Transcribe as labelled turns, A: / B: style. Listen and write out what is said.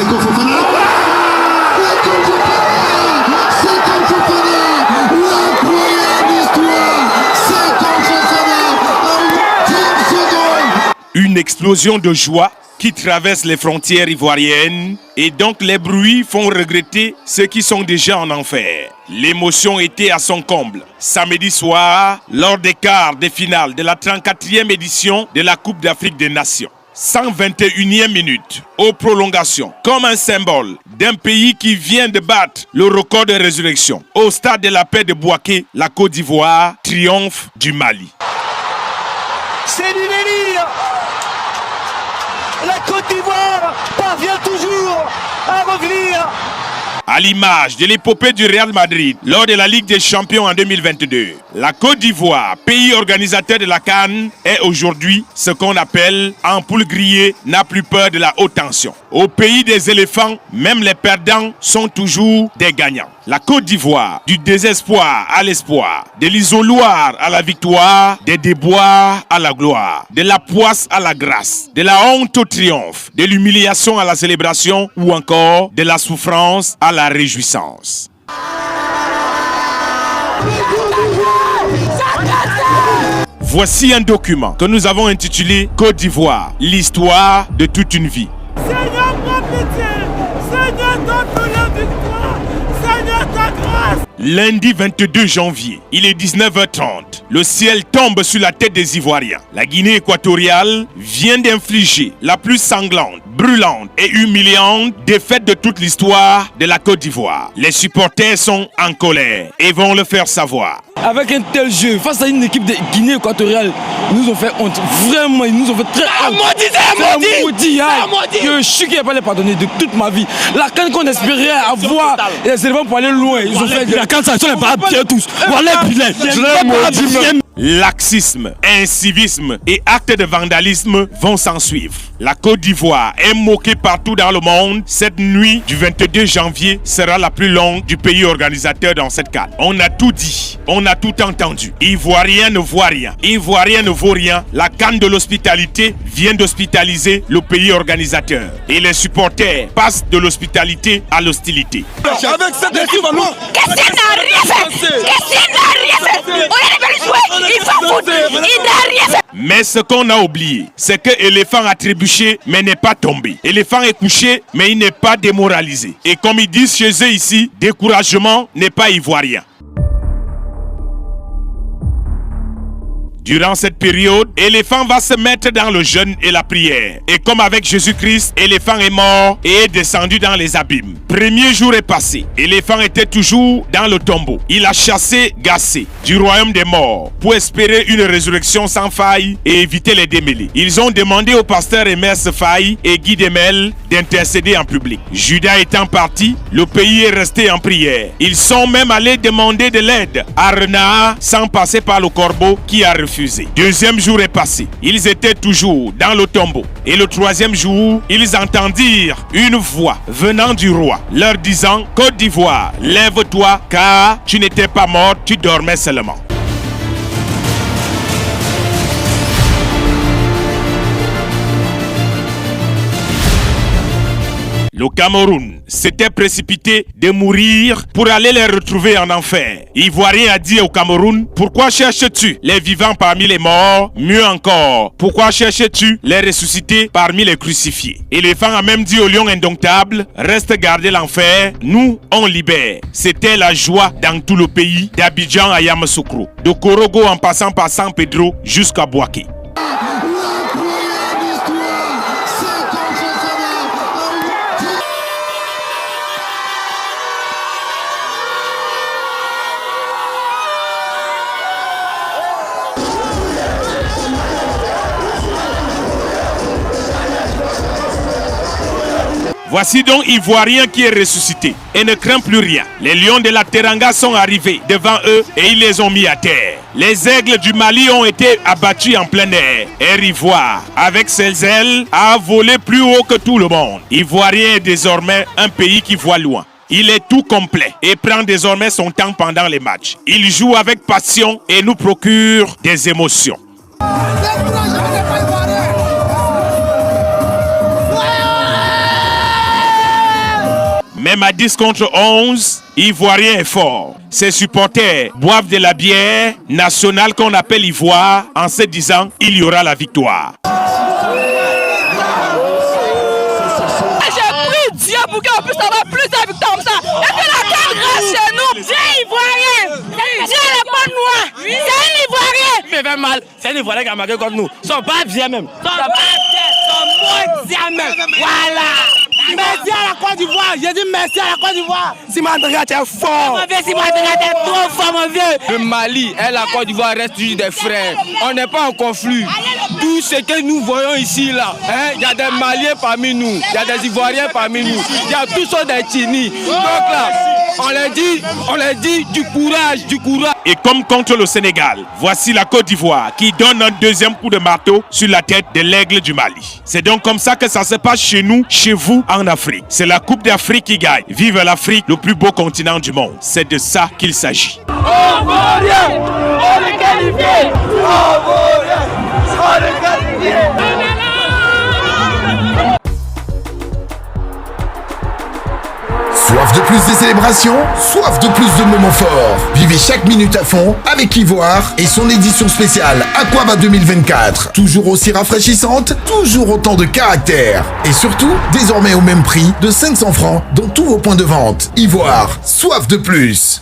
A: Seko Fofana. Seko Fofana. Seko Fofana. L'incroyable histoire. Seko Fofana. En 10 secondes.
B: Une explosion de joie qui traverse les frontières ivoiriennes et donc les bruits font regretter ceux qui sont déjà en enfer. L'émotion était à son comble. Samedi soir, lors des quarts de finale de la 34e édition de la Coupe d'Afrique des Nations. 121e minute, aux prolongations, comme un symbole d'un pays qui vient de battre le record de résurrection. Au stade de la paix de Bouaké, la Côte d'Ivoire triomphe du Mali.
C: C'est du délire! La Côte d'Ivoire parvient toujours à revenir.
B: À l'image de l'épopée du Real Madrid lors de la Ligue des Champions en 2022, la Côte d'Ivoire, pays organisateur de la CAN, est aujourd'hui ce qu'on appelle en poule grillée, n'a plus peur de la haute tension. Au pays des éléphants, même les perdants sont toujours des gagnants. La Côte d'Ivoire, du désespoir à l'espoir, de l'isoloir à la victoire, des déboires à la gloire, de la poisse à la grâce, de la honte au triomphe, de l'humiliation à la célébration ou encore de la souffrance à la réjouissance. Voici un document que nous avons intitulé Côte d'Ivoire, l'histoire de toute une vie.
D: Seigneur, prends pitié. Seigneur, donne-nous la victoire. Seigneur, ta grâce.
B: Lundi 22 janvier, il est 19h30. Le ciel tombe sur la tête des Ivoiriens. La Guinée équatoriale vient d'infliger la plus sanglante, brûlante et humiliante défaite de toute l'histoire de la Côte d'Ivoire. Les supporters sont en colère et vont le faire savoir.
E: Avec un tel jeu, face à une équipe de Guinée équatoriale, ils nous ont fait honte. Vraiment, ils nous ont fait très honte. C'est un maudit. Je suis qui n'a pas les pardonner de toute ma vie. La canne qu'on espérait avoir, les éléments pour aller loin, ils ont fait la canne, ça ne pas bien tous. Voilà,
B: laxisme, incivisme et actes de vandalisme vont s'en suivre. La Côte d'Ivoire est moquée partout dans le monde. Cette nuit du 22 janvier sera la plus longue du pays organisateur dans cette CAN. On a tout dit, on a tout entendu. Ivoirien ne voit rien, Ivoirien ne vaut rien. La CAN de l'hospitalité vient d'hospitaliser le pays organisateur. Et les supporters passent de l'hospitalité à l'hostilité.
C: Avec cette équipe,
F: Christian n'a rien fait. Christian n'a rien fait. On est jouer. Il va foutre. Il n'a rien fait.
B: Mais ce qu'on a oublié, c'est que l'éléphant a trébuché mais n'est pas tombé. L'éléphant est couché mais il n'est pas démoralisé. Et comme ils disent chez eux ici, découragement n'est pas ivoirien. Durant cette période, l'éléphant va se mettre dans le jeûne et la prière. Et comme avec Jésus-Christ, l'éléphant est mort et est descendu dans les abîmes. Premier jour est passé. L'éléphant était toujours dans le tombeau. Il a chassé Gassé du royaume des morts pour espérer une résurrection sans faille et éviter les démêlés. Ils ont demandé au pasteur Emerse Faye et Guy Demel d'intercéder en public. Judas étant parti, le pays est resté en prière. Ils sont même allés demander de l'aide à Renard sans passer par le corbeau qui a refusé. Deuxième jour est passé. Ils étaient toujours dans le tombeau. Et le troisième jour, ils entendirent une voix venant du roi, leur disant: Côte d'Ivoire, lève-toi, car tu n'étais pas mort, tu dormais seulement. Le Cameroun s'était précipité de mourir pour aller les retrouver en enfer. Ivoirien a dit au Cameroun: pourquoi cherches-tu les vivants parmi les morts? Mieux encore, pourquoi cherches-tu les ressuscités parmi les crucifiés? Éléphant a même dit au lion indomptable: reste garder l'enfer, nous on libère. C'était la joie dans tout le pays, d'Abidjan à Yamoussoukro, de Korogo en passant par San Pedro jusqu'à Bouaké. Voici donc Ivoirien qui est ressuscité et ne craint plus rien. Les lions de la Teranga sont arrivés devant eux et ils les ont mis à terre. Les aigles du Mali ont été abattus en plein air. Air Ivoire, avec ses ailes, a volé plus haut que tout le monde. Ivoirien est désormais un pays qui voit loin. Il est tout complet et prend désormais son temps pendant les matchs. Il joue avec passion et nous procure des émotions. Même à 10 contre 11, Ivoirien est fort. Ses supporters boivent de la bière nationale qu'on appelle Ivoire en se disant il y aura la victoire.
F: J'ai pris Dieu pour qu'on puisse avoir plus de victoires comme ça. Et que la canne reste chez nous. Dieu Ivoirien. Dieu n'est pas noir. C'est un Ivoirien.
E: Ça fait mal. C'est un Ivoirien qui a marqué contre nous. Ils sont pas bien même. Ils sont pas bien. Ils sont moins bien même. Voilà.
C: Merci à la Côte d'Ivoire. J'ai dit merci à la Côte d'Ivoire.
E: Simandria, tu es fort.
F: Mon vieux Simandria, t'es trop fort, mon vieux.
E: Le Mali et la Côte d'Ivoire restent toujours des frères. On n'est pas en conflit. Tout ce que nous voyons ici, là, il y a des Maliens parmi nous, il y a des Ivoiriens parmi nous, il y a tous sortes d'ethnies. Donc là, on leur dit du courage, du courage.
B: Et comme contre le Sénégal, voici la Côte d'Ivoire qui donne un deuxième coup de marteau sur la tête de l'aigle du Mali. C'est donc comme ça que ça se passe chez nous, chez vous, en Afrique. C'est la Coupe d'Afrique qui gagne. Vive l'Afrique, le plus beau continent du monde. C'est de ça qu'il s'agit.
C: On est qualifié. On est qualifié.
A: Soif de plus de célébrations, soif de plus de moments forts. Vivez chaque minute à fond avec Ivoire et son édition spéciale Aquaba 2024. Toujours aussi rafraîchissante, toujours autant de caractère. Et surtout, désormais au même prix de 500 francs dans tous vos points de vente. Ivoire, soif de plus.